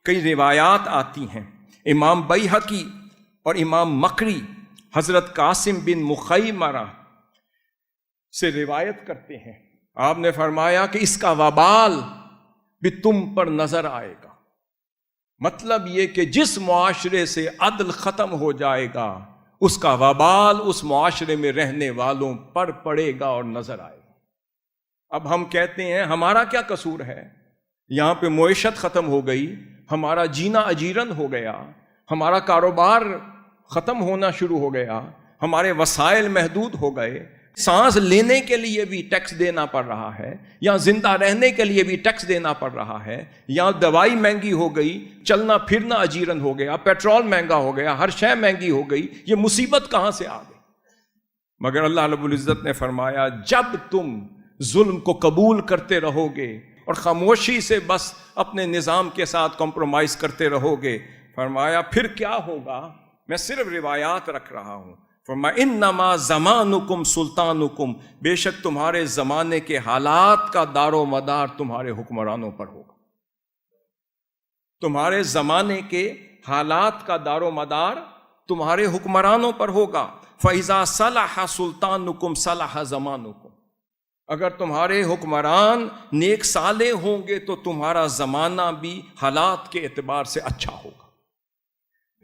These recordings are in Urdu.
کئی روایات آتی ہیں، امام بیہقی اور امام مقری حضرت قاسم بن مخیمرہ سے روایت کرتے ہیں، آپ نے فرمایا کہ اس کا وبال بھی تم پر نظر آئے گا۔ مطلب یہ کہ جس معاشرے سے عدل ختم ہو جائے گا اس کا وبال اس معاشرے میں رہنے والوں پر پڑے گا اور نظر آئے گا۔ اب ہم کہتے ہیں ہمارا کیا قصور ہے؟ یہاں پہ معیشت ختم ہو گئی، ہمارا جینا اجیرن ہو گیا، ہمارا کاروبار ختم ہونا شروع ہو گیا، ہمارے وسائل محدود ہو گئے، سانس لینے کے لیے بھی ٹیکس دینا پڑ رہا ہے، یا زندہ رہنے کے لیے بھی ٹیکس دینا پڑ رہا ہے، یا دوائی مہنگی ہو گئی، چلنا پھرنا اجیرن ہو گیا، پیٹرول مہنگا ہو گیا، ہر شے مہنگی ہو گئی، یہ مصیبت کہاں سے آ گئی؟ مگر اللہ رب العزت نے فرمایا جب تم ظلم کو قبول کرتے رہو گے اور خاموشی سے بس اپنے نظام کے ساتھ کمپرومائز کرتے رہو گے، فرمایا پھر کیا ہوگا؟ میں صرف روایات رکھ رہا ہوں۔ فرمایا انما زمانکم سلطانکم، بے شک تمہارے زمانے کے حالات کا دار و مدار تمہارے حکمرانوں پر ہوگا۔ تمہارے زمانے کے حالات کا دار و مدار تمہارے حکمرانوں پر ہوگا۔ فَإِذَا صَلَحَ سُلْطَانُكُمْ صَلَحَ زَمَانُكُمْ، اگر تمہارے حکمران نیک صالح ہوں گے تو تمہارا زمانہ بھی حالات کے اعتبار سے اچھا ہوگا۔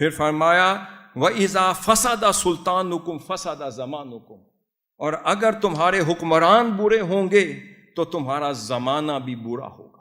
پھر فرمایا وَإِذَا فَسَدَ سُلْطَانُكُمْ فَسَدَ زَمَانُكُمْ، اور اگر تمہارے حکمران برے ہوں گے تو تمہارا زمانہ بھی برا ہوگا۔